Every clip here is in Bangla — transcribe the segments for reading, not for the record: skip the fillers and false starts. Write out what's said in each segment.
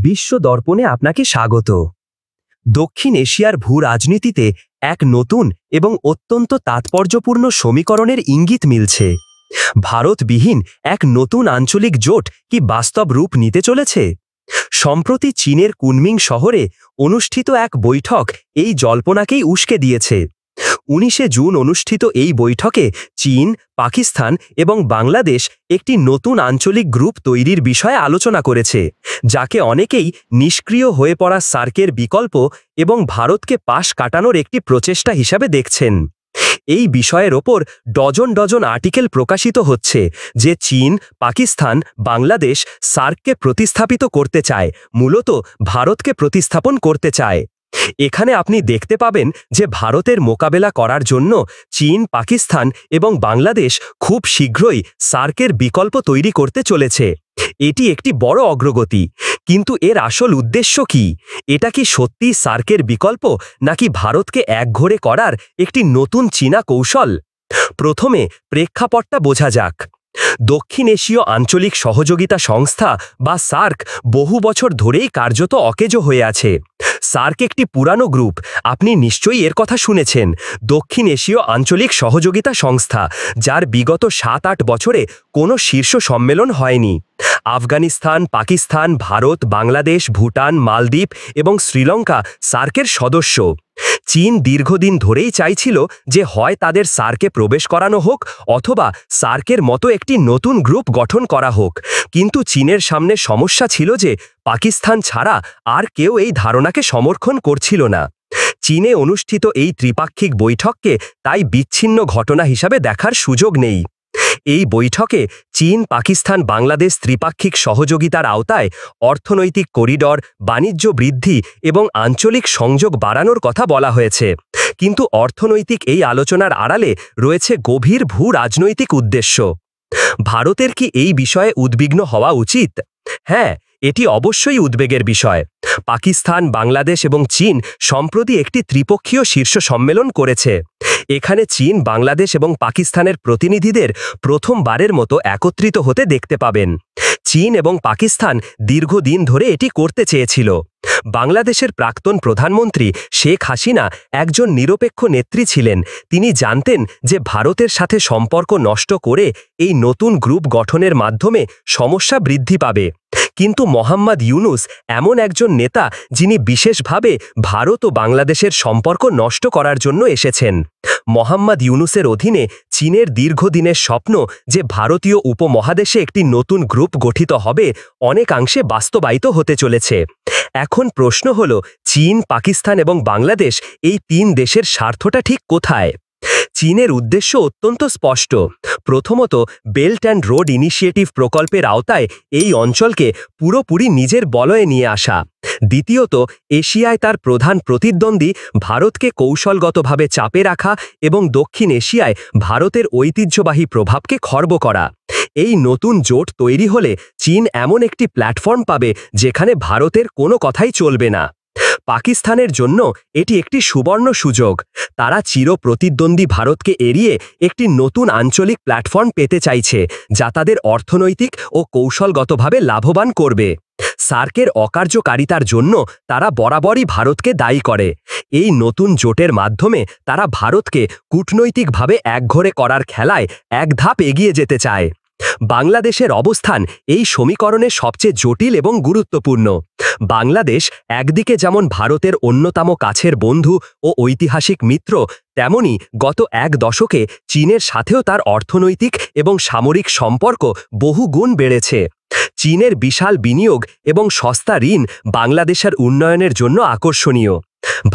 বিশ্ব দর্পণে আপনাকে স্বাগত। দক্ষিণ এশিয়ার ভূ রাজনীতিতে এক নতুন এবং অত্যন্ত তাৎপর্যপূর্ণ সমীকরণের ইঙ্গিত মিলছে। ভারতবিহীন এক নতুন আঞ্চলিক জোট কি বাস্তব রূপ নিতে চলেছে? সম্প্রতি চীনের কুনমিং শহরে অনুষ্ঠিত এক বৈঠক এই জল্পনাকেই উস্কে দিয়েছে। 19 জুন অনুষ্ঠিত এই বৈঠকে চীন, পাকিস্তান এবং বাংলাদেশ একটি নতুন আঞ্চলিক গ্রুপ তৈরির বিষয়ে আলোচনা করেছে, যাকে অনেকেই নিষ্ক্রিয় হয়ে পড়া সার্কের বিকল্প এবং ভারতকে পাশ কাটানোর একটি প্রচেষ্টা হিসাবে দেখছেন। এই বিষয়ের ওপর ডজন ডজন আর্টিকেল প্রকাশিত হচ্ছে যে চীন, পাকিস্তান, বাংলাদেশ সার্ককে প্রতিস্থাপিত করতে চায়, মূলত ভারতকে প্রতিস্থাপন করতে চায়। এখানে আপনি দেখতে পাবেন যে ভারতের মোকাবেলা করার জন্য চীন, পাকিস্তান এবং বাংলাদেশ খুব শীঘ্রই সার্কের বিকল্প তৈরি করতে চলেছে। এটি একটি বড় অগ্রগতি, কিন্তু এর আসল উদ্দেশ্য কি? এটা কি সত্যিই সার্কের বিকল্প, নাকি ভারতকে একঘরে করার একটি নতুন চীনা কৌশল? প্রথমে প্রেক্ষাপটটা বোঝা যাক। দক্ষিণ এশীয় আঞ্চলিক সহযোগিতা সংস্থা বা সার্ক বহু বছর ধরেই কার্যত অকেজো হয়ে আছে। সার্ক একটি পুরানো গ্রুপ, আপনি নিশ্চয়ই এর কথা শুনেছেন। দক্ষিণ এশীয় আঞ্চলিক সহযোগিতা সংস্থা, যার বিগত 7-8 বছরে কোনো শীর্ষ সম্মেলন হয়নি। আফগানিস্তান, পাকিস্তান, ভারত, বাংলাদেশ, ভুটান, মালদ্বীপ এবং শ্রীলঙ্কা সার্কের সদস্য। চীন দীর্ঘদিন ধরেই চাইছিল যে হয় তাদের সার্কে প্রবেশ করানো হোক অথবা সার্কের মতো একটি নতুন গ্রুপ গঠন করা হোক, কিন্তু চীনের সামনে সমস্যা ছিল যে পাকিস্তান ছাড়া আর কেউ এই ধারণাকে সমর্থন করছিল না। চীনে অনুষ্ঠিত এই ত্রিপাক্ষিক বৈঠককে তাই বিচ্ছিন্ন ঘটনা হিসাবে দেখার সুযোগ নেই। এই বৈঠকে চীন, পাকিস্তান, বাংলাদেশ ত্রিপাক্ষিক সহযোগিতার আওতায় অর্থনৈতিক করিডর, বাণিজ্য বৃদ্ধি এবং আঞ্চলিক সংযোগ বাড়ানোর কথা বলা হয়েছে। কিন্তু অর্থনৈতিক এই আলোচনার আড়ালে রয়েছে গভীর ভূ রাজনৈতিক উদ্দেশ্য। ভারতের কি এই বিষয়ে উদ্বিগ্ন হওয়া উচিত? হ্যাঁ, এটি অবশ্যই উদ্বেগের বিষয়। পাকিস্তান, বাংলাদেশ এবং চীন সম্প্রতি একটি ত্রিপক্ষীয় শীর্ষ সম্মেলন করেছে। এখানে চীন, বাংলাদেশ এবং পাকিস্তানের প্রতিনিধিদের প্রথমবারের মতো একত্রিত হতে দেখতে পাবেন। চীন এবং পাকিস্তান দীর্ঘদিন ধরে এটি করতে চেয়েছিল। বাংলাদেশের প্রাক্তন প্রধানমন্ত্রী শেখ হাসিনা একজন নিরপেক্ষ নেত্রী ছিলেন। তিনি জানতেন যে ভারতের সাথে সম্পর্ক নষ্ট করে এই নতুন গ্রুপ গঠনের মাধ্যমে সমস্যা বৃদ্ধি পাবে। কিন্তু মোহাম্মদ ইউনুস এমন একজন নেতা যিনি বিশেষভাবে ভারত ও বাংলাদেশের সম্পর্ক নষ্ট করার জন্য এসেছেন। মোহাম্মদ ইউনুসের অধীনে চীনের দীর্ঘদিনের স্বপ্ন যে ভারতীয় উপমহাদেশে একটি নতুন গ্রুপ গঠিত হবে অনেকাংশে বাস্তবায়িত হতে চলেছে। এখন প্রশ্ন হল, চীন, পাকিস্তান এবং বাংলাদেশ এই 3 দেশের স্বার্থটা ঠিক কোথায়? চীনের উদ্দেশ্য অত্যন্ত স্পষ্ট। প্রথমত, বেল্ট অ্যান্ড রোড ইনিশিয়েটিভ প্রকল্পের আওতায় এই অঞ্চলকে পুরোপুরি নিজের বলয়ে নিয়ে আসা। দ্বিতীয়ত, এশিয়ায় তার প্রধান প্রতিদ্বন্দ্বী ভারতকে কৌশলগতভাবে চাপে রাখা এবং দক্ষিণ এশিয়ায় ভারতের ঐতিহ্যবাহী প্রভাবকে খর্ব করা। এই নতুন জোট তৈরি হলে চীন এমন একটি প্ল্যাটফর্ম পাবে যেখানে ভারতের কোনো কথাই চলবে না। পাকিস্তানের জন্য এটি একটি সুবর্ণ সুযোগ। তারা চির প্রতিদ্বন্দ্বী ভারতকে এড়িয়ে একটি নতুন আঞ্চলিক প্ল্যাটফর্ম পেতে চাইছে, যা তাদের অর্থনৈতিক ও কৌশলগতভাবে লাভবান করবে। সার্কের অকার্যকারিতার জন্য তারা বরাবরই ভারতকে দায়ী করে। এই নতুন জোটের মাধ্যমে তারা ভারতকে কূটনৈতিকভাবে একঘরে করার খেলায় এক ধাপ এগিয়ে যেতে চায়। বাংলাদেশের অবস্থান এই সমীকরণে সবচেয়ে জটিল এবং গুরুত্বপূর্ণ। বাংলাদেশ একদিকে যেমন ভারতের অন্যতম কাছের বন্ধু ও ঐতিহাসিক মিত্র, তেমনি গত 1 দশকে চীনের সাথেও তার অর্থনৈতিক এবং সামরিক সম্পর্ক বহু গুণ বেড়েছে। চীনের বিশাল বিনিয়োগ এবং সস্তা ঋণ বাংলাদেশের উন্নয়নের জন্য আকর্ষণীয়।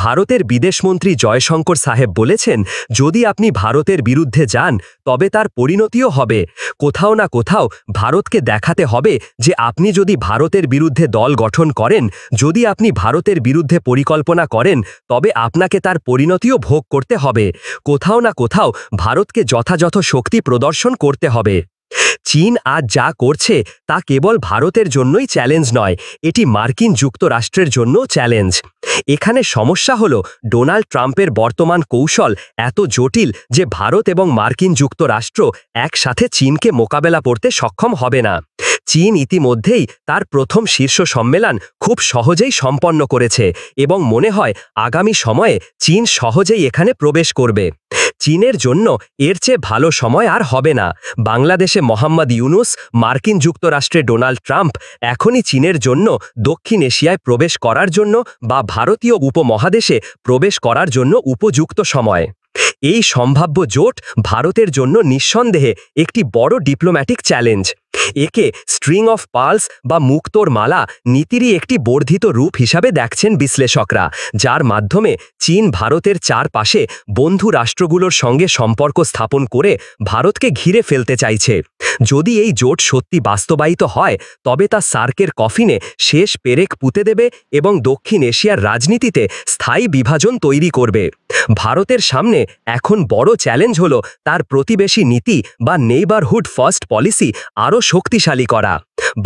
ভারতের বিদেশমন্ত্রী জয়শঙ্কর সাহেব বলেছেন, যদি আপনি ভারতের বিরুদ্ধে যান তবে তার পরিণতিও হবে। কোথাও না কোথাও ভারতকে দেখাতে হবে যে আপনি যদি ভারতের বিরুদ্ধে দল গঠন করেন, যদি আপনি ভারতের বিরুদ্ধে পরিকল্পনা করেন, তবে আপনাকে তার পরিণতিও ভোগ করতে হবে। কোথাও না কোথাও ভারতকে যথাযথ শক্তি প্রদর্শন করতে হবে। চীন আজ যা করছে তা কেবল ভারতের জন্যই চ্যালেঞ্জ নয়, এটি মার্কিন যুক্তরাষ্ট্রের জন্য চ্যালেঞ্জ। এখানে সমস্যা হলো, ডোনাল্ড ট্রাম্পের বর্তমান কৌশল এত জটিল যে ভারত এবং মার্কিন যুক্তরাষ্ট্র একসাথে চীনকে মোকাবেলা করতে সক্ষম হবে না। চীন ইতিমধ্যেই তার প্রথম শীর্ষ সম্মেলন খুব সহজেই সম্পন্ন করেছে এবং মনে হয় আগামী সময়ে চীন সহজেই এখানে প্রবেশ করবে। চীনের জন্য এর চেয়ে ভালো সময় আর হবে না। বাংলাদেশে মোহাম্মদ ইউনুস, মার্কিন যুক্তরাষ্ট্রে ডোনাল্ড ট্রাম্প এখনই চীনের জন্য দক্ষিণ এশিয়ায় প্রবেশ করার জন্য বা ভারতীয় উপমহাদেশে প্রবেশ করার জন্য উপযুক্ত সময়। এই সম্ভাব্য জোট ভারতের জন্য নিঃসন্দেহে একটি বড় ডিপ্লোম্যাটিক চ্যালেঞ্জ। একে স্ট্রিং অফ পার্লস বা মুক্তোর মালা নীতিরই একটি বর্ধিত রূপ হিসাবে দেখছেন বিশ্লেষকরা, যার মাধ্যমে চীন ভারতের চারপাশে বন্ধু রাষ্ট্রগুলোর সঙ্গে সম্পর্ক স্থাপন করে ভারতকে ঘিরে ফেলতে চাইছে। যদি এই জোট সত্যি বাস্তবায়িত হয় তবে তা সার্কের কফিনে শেষ পেরেক পুঁতে দেবে এবং দক্ষিণ এশিয়ার রাজনীতিতে স্থায়ী বিভাজন তৈরি করবে। ভারতের সামনে এখন বড় চ্যালেঞ্জ হল তার প্রতিবেশী নীতি বা নেইবারহুড ফার্স্ট পলিসি আরও শক্তিশালী করা।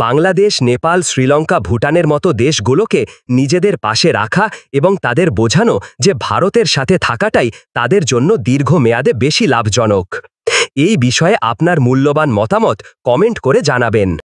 বাংলাদেশ, নেপাল, শ্রীলঙ্কা, ভুটানের মতো দেশগুলোকে নিজেদের পাশে রাখা এবং তাদের বোঝানো যে ভারতের সাথে থাকাটাই তাদের জন্য দীর্ঘমেয়াদে বেশি লাভজনক। এই বিষয়ে আপনার মূল্যবান মতামত কমেন্ট করে জানাবেন।